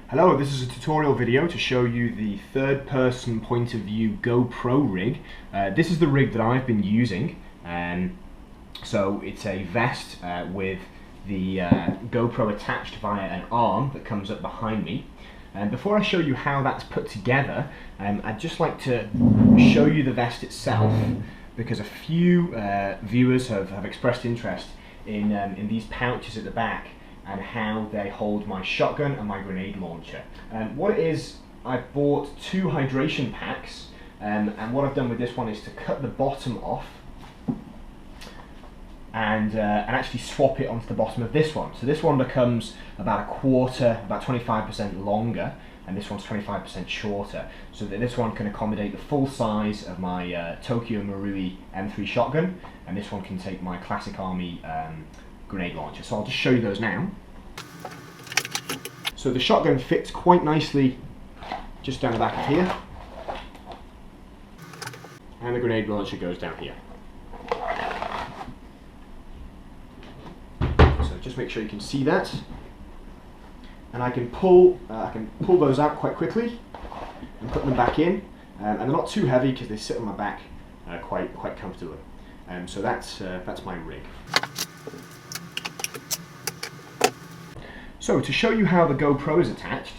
Hello, this is a tutorial video to show you the third-person point of view GoPro rig. This is the rig that I've been using. So it's a vest with the GoPro attached via an arm that comes up behind me. And before I show you how that's put together, I'd just like to show you the vest itself, because a few viewers have expressed interest in these pouches at the back and how they hold my shotgun and my grenade launcher. What it is, I've bought two hydration packs, and what I've done with this one is to cut the bottom off and actually swap it onto the bottom of this one. So this one becomes about a quarter, about 25% longer, and this one's 25% shorter, so that this one can accommodate the full size of my Tokyo Marui M3 shotgun, and this one can take my Classic Army grenade launcher. So I'll just show you those now. So the shotgun fits quite nicely just down the back of here, and the grenade launcher goes down here. So just make sure you can see that, and I can pull those out quite quickly and put them back in, and they're not too heavy because they sit on my back quite comfortably. So that's my rig. So to show you how the GoPro is attached,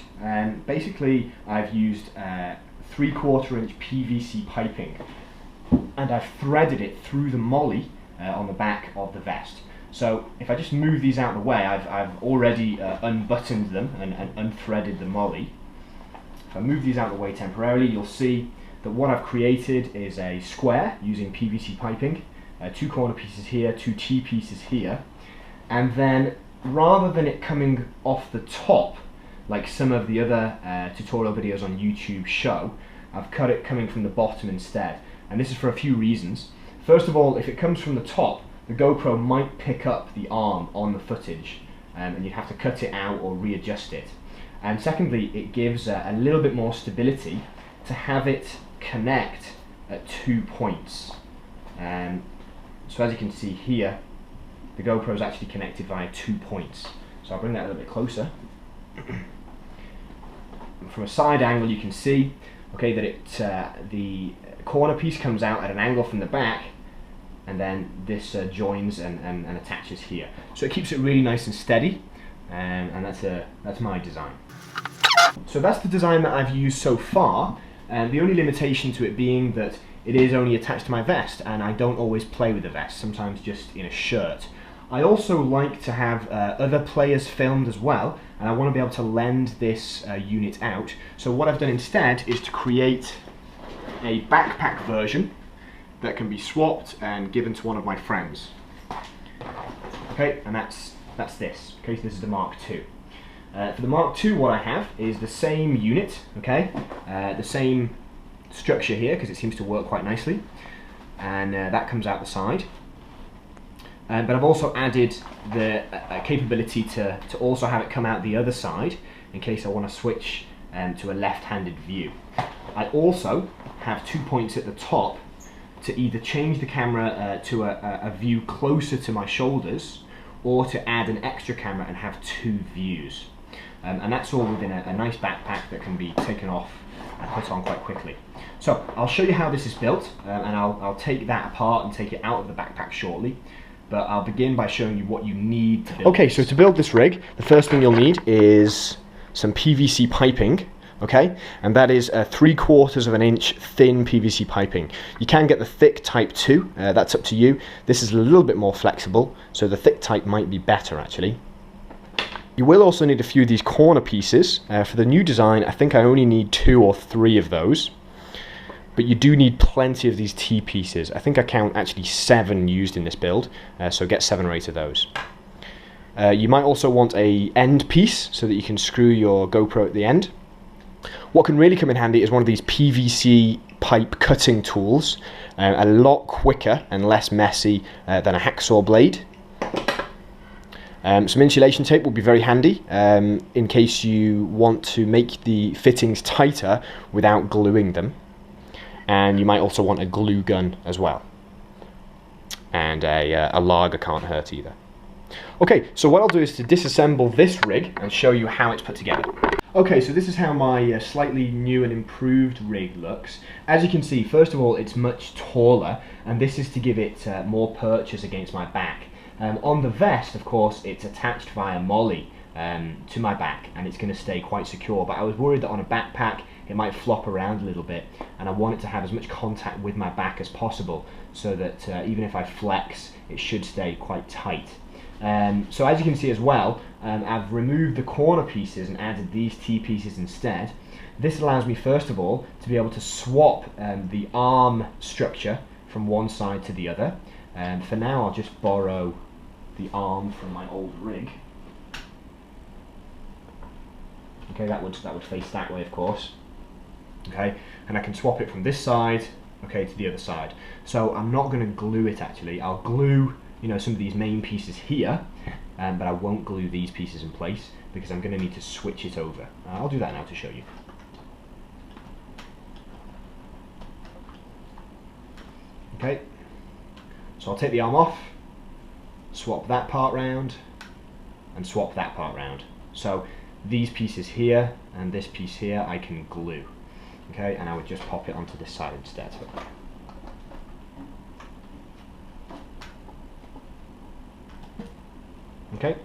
basically I've used 3/4 inch PVC piping, and I've threaded it through the molly on the back of the vest. So if I just move these out of the way, I've already unbuttoned them and unthreaded the molly. If I move these out of the way temporarily, you'll see that what I've created is a square using PVC piping, 2 corner pieces here, 2 T-pieces here, and then rather than it coming off the top like some of the other tutorial videos on YouTube show, I've cut it coming from the bottom instead. And this is for a few reasons. First of all, if it comes from the top, the GoPro might pick up the arm on the footage, and you'd have to cut it out or readjust it. And secondly, it gives a little bit more stability to have it connect at 2 points. So as you can see here, the GoPro is actually connected via 2 points. So I'll bring that a little bit closer. From a side angle, you can see, okay, that the corner piece comes out at an angle from the back, and then this joins and attaches here. So it keeps it really nice and steady, and that's my design. So that's the design that I've used so far, and the only limitation to it being that it is only attached to my vest, and I don't always play with the vest, sometimes just in a shirt. I also like to have other players filmed as well, and I want to be able to lend this unit out. So what I've done instead is to create a backpack version that can be swapped and given to one of my friends. Okay, and that's this. Okay, so this is the Mark II. For the Mark II, what I have is the same unit, okay, the same structure here, because it seems to work quite nicely, and that comes out the side. But I've also added the capability to also have it come out the other side in case I want to switch to a left-handed view. I also have 2 points at the top to either change the camera to a view closer to my shoulders, or to add an extra camera and have 2 views. And that's all within a nice backpack that can be taken off and put on quite quickly. So I'll show you how this is built, and I'll take that apart and take it out of the backpack shortly. But I'll begin by showing you what you need to build. Okay, so to build this rig, the first thing you'll need is some PVC piping, okay? And that is 3/4 inch thin PVC piping. You can get the thick type 2, that's up to you. This is a little bit more flexible, so the thick type might be better actually. You will also need a few of these corner pieces. For the new design, I think I only need 2 or 3 of those. But you do need plenty of these T-pieces. I think I count actually 7 used in this build, so get 7 or 8 of those. You might also want a end piece so that you can screw your GoPro at the end. What can really come in handy is one of these PVC pipe cutting tools, a lot quicker and less messy than a hacksaw blade. Some insulation tape will be very handy in case you want to make the fittings tighter without gluing them. And you might also want a glue gun as well. And a lager can't hurt either. Okay, so what I'll do is to disassemble this rig and show you how it's put together. Okay, so this is how my slightly new and improved rig looks. As you can see, first of all, it's much taller, and this is to give it more purchase against my back. On the vest, of course, it's attached via molly to my back, and it's going to stay quite secure, but I was worried that on a backpack it might flop around a little bit, and I want it to have as much contact with my back as possible, so that even if I flex, it should stay quite tight. So as you can see as well, I've removed the corner pieces and added these T-pieces instead. This allows me, first of all, to be able to swap the arm structure from one side to the other. For now, I'll just borrow the arm from my old rig. Okay, that would face that way, of course. Okay, and I can swap it from this side, okay, to the other side. So I'm not going to glue it actually. I'll glue, you know, some of these main pieces here, but I won't glue these pieces in place because I'm going to need to switch it over. I'll do that now to show you. Okay, so I'll take the arm off, swap that part round, and swap that part round. So these pieces here and this piece here I can glue. Okay, and I would just pop it onto this side instead. Okay,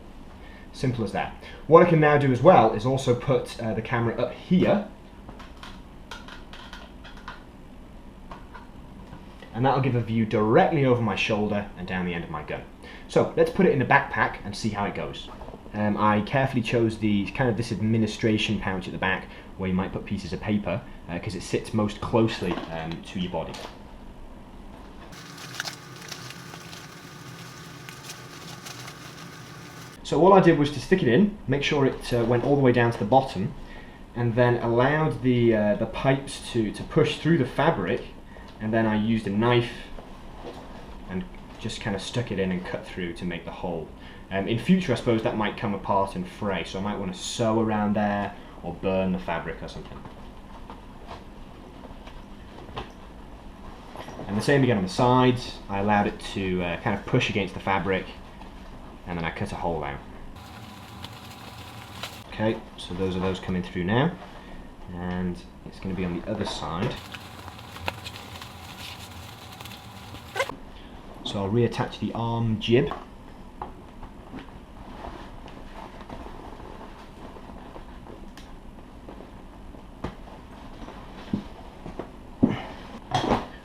simple as that. What I can now do as well is also put the camera up here, and that'll give a view directly over my shoulder and down the end of my gun. So let's put it in the backpack and see how it goes. I carefully chose this administration pouch at the back where you might put pieces of paper because it sits most closely to your body. So all I did was to stick it in, make sure it went all the way down to the bottom, and then allowed the pipes to push through the fabric, and then I used a knife and just kind of stuck it in and cut through to make the hole. In future, I suppose that might come apart and fray, so I might want to sew around there or burn the fabric or something. And the same again on the sides. I allowed it to kind of push against the fabric, and then I cut a hole out. Okay, so those are those coming through now, and it's going to be on the other side. So I'll reattach the arm jib.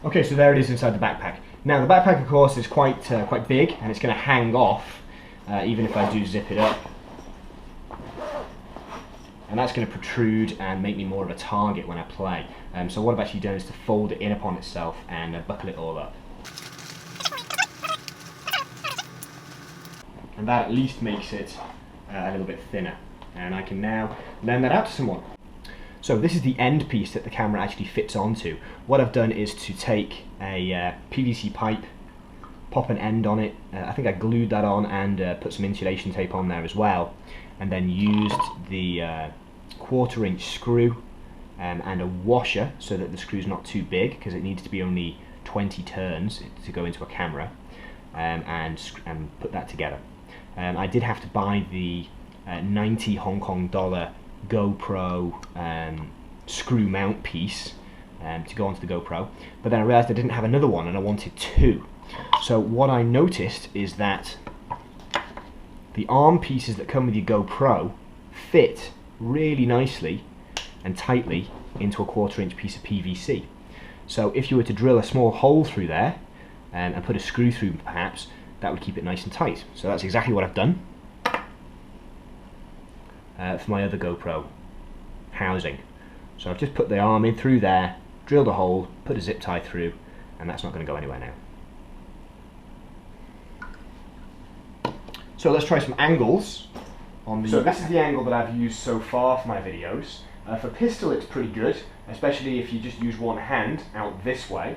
Okay, so there it is inside the backpack. Now the backpack, of course, is quite big, and it's going to hang off even if I do zip it up. And that's going to protrude and make me more of a target when I play. So what I've actually done is to fold it in upon itself and buckle it all up. And that at least makes it a little bit thinner. And I can now lend that out to someone. So this is the end piece that the camera actually fits onto. What I've done is to take a PVC pipe, pop an end on it. I think I glued that on and put some insulation tape on there as well, and then used the 1/4 inch screw and a washer so that the screw's not too big, because it needs to be only 20 turns to go into a camera, and put that together. I did have to buy the 90 Hong Kong dollar GoPro screw mount piece to go onto the GoPro, but then I realized I didn't have another one and I wanted two. So what I noticed is that the arm pieces that come with your GoPro fit really nicely and tightly into a 1/4 inch piece of PVC. So if you were to drill a small hole through there and put a screw through perhaps, that would keep it nice and tight. So that's exactly what I've done for my other GoPro housing. So I've just put the arm in through there, drilled a hole, put a zip tie through, and that's not going to go anywhere now. So let's try some angles. So this is the angle that I've used so far for my videos. For pistol it's pretty good, especially if you just use one hand out this way.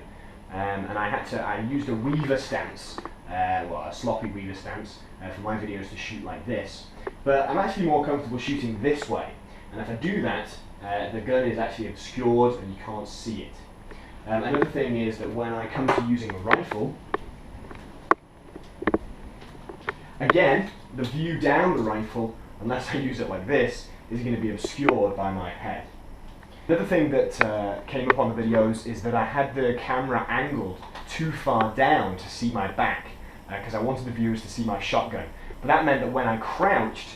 And I used a weaver stance, well, a sloppy weaver stance for my videos to shoot like this. But I'm actually more comfortable shooting this way, and if I do that, the gun is actually obscured and you can't see it. Another thing is that when I come to using a rifle, again, the view down the rifle, unless I use it like this, is going to be obscured by my head. The other thing that came up on the videos is that I had the camera angled too far down to see my back, because I wanted the viewers to see my shotgun. But that meant that when I crouched,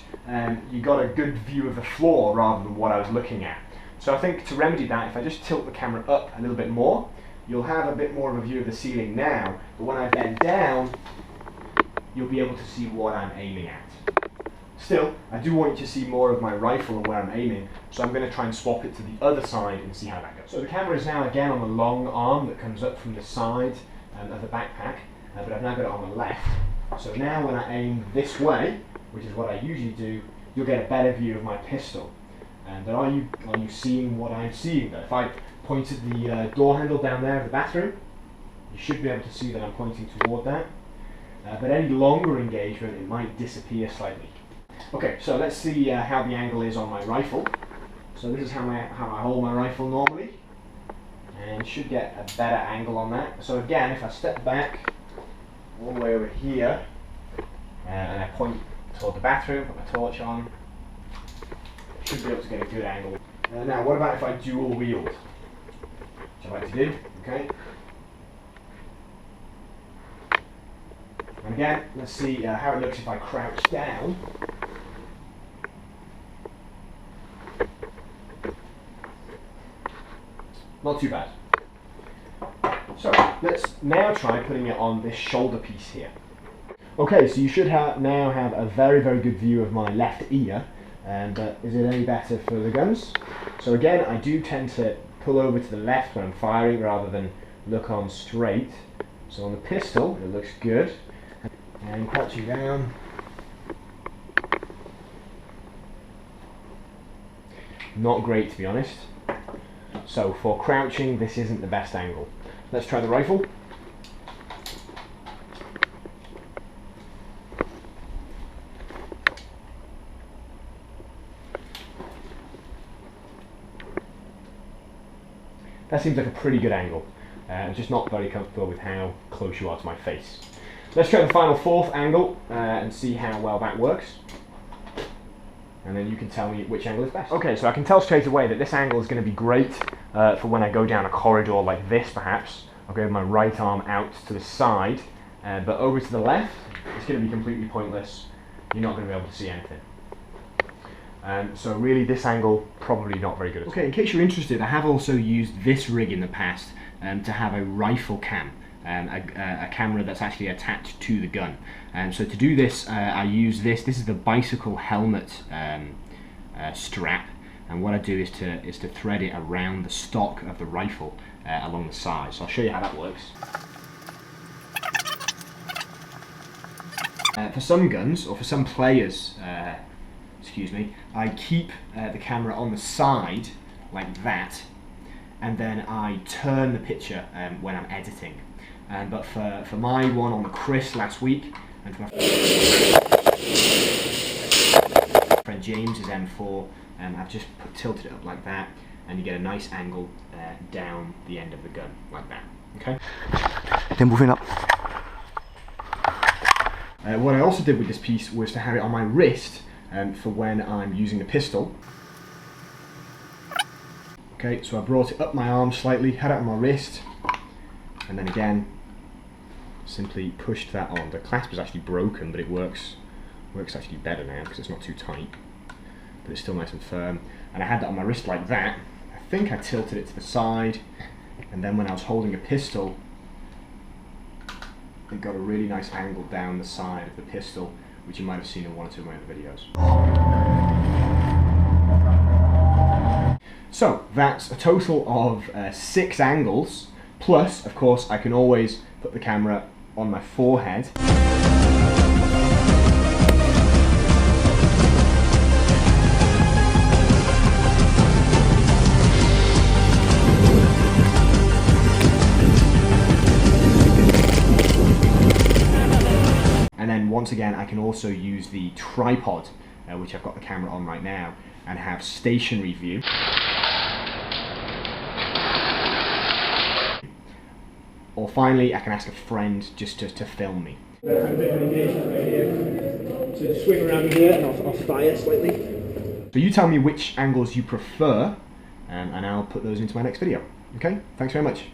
you got a good view of the floor rather than what I was looking at. So I think to remedy that, if I just tilt the camera up a little bit more, you'll have a bit more of a view of the ceiling now, but when I bend down, you'll be able to see what I'm aiming at. Still, I do want you to see more of my rifle and where I'm aiming, so I'm going to try and swap it to the other side and see how that goes. So the camera is now again on the long arm that comes up from the side of the backpack, but I've now got it on the left. So now when I aim this way, which is what I usually do, you'll get a better view of my pistol. But are you seeing what I'm seeing though? If I pointed the door handle down there of the bathroom, you should be able to see that I'm pointing toward that. But any longer engagement, it might disappear slightly. Okay, so let's see how the angle is on my rifle. So this is how I hold my rifle normally, and should get a better angle on that. So again, if I step back all the way over here, and I point toward the bathroom, put my torch on, should be able to get a good angle. Now, what about if I dual wield? Which I like to do, okay? And again, let's see how it looks if I crouch down. Not too bad. So, let's now try putting it on this shoulder piece here. Okay, so you should now have a very, very good view of my left ear. But is it any better for the guns? So again, I do tend to pull over to the left when I'm firing rather than look on straight. So on the pistol, it looks good. And crouching down. Not great, to be honest. So for crouching, this isn't the best angle. Let's try the rifle. That seems like a pretty good angle. Just not very comfortable with how close you are to my face. Let's try the final fourth angle and see how well that works. And then you can tell me which angle is best. Okay, so I can tell straight away that this angle is going to be great for when I go down a corridor like this, perhaps. I'll go with my right arm out to the side, but over to the left, it's going to be completely pointless. You're not going to be able to see anything. So really this angle, probably not very good. Okay, in case you're interested, I have also used this rig in the past to have a rifle cam, a camera that's actually attached to the gun. So to do this, I use this is the bicycle helmet strap, and what I do is to thread it around the stock of the rifle along the side. So I'll show you how that works. For some guns, or for some players, excuse me, I keep the camera on the side like that, and then I turn the picture when I'm editing. But for my one on the Chris last week, and for my friend James's M4, I've just tilted it up like that, and you get a nice angle down the end of the gun, like that. Okay? Then moving up. What I also did with this piece was to have it on my wrist for when I'm using the pistol. Okay, so I brought it up my arm slightly, had it on my wrist, and then again, simply pushed that on. The clasp is actually broken, but it works actually better now because it's not too tight, but it's still nice and firm. And I had that on my wrist like that. I think I tilted it to the side, and then when I was holding a pistol, it got a really nice angle down the side of the pistol, which you might have seen in one or two of my other videos. So that's a total of 6 angles, plus of course I can always put the camera on my forehead. And then once again I can also use the tripod, which I've got the camera on right now, and have stationary view. Or finally, I can ask a friend just to film me. A bit of engagement right here. So just swing around here and I'll fire slightly. So you tell me which angles you prefer, and I'll put those into my next video. Okay, thanks very much.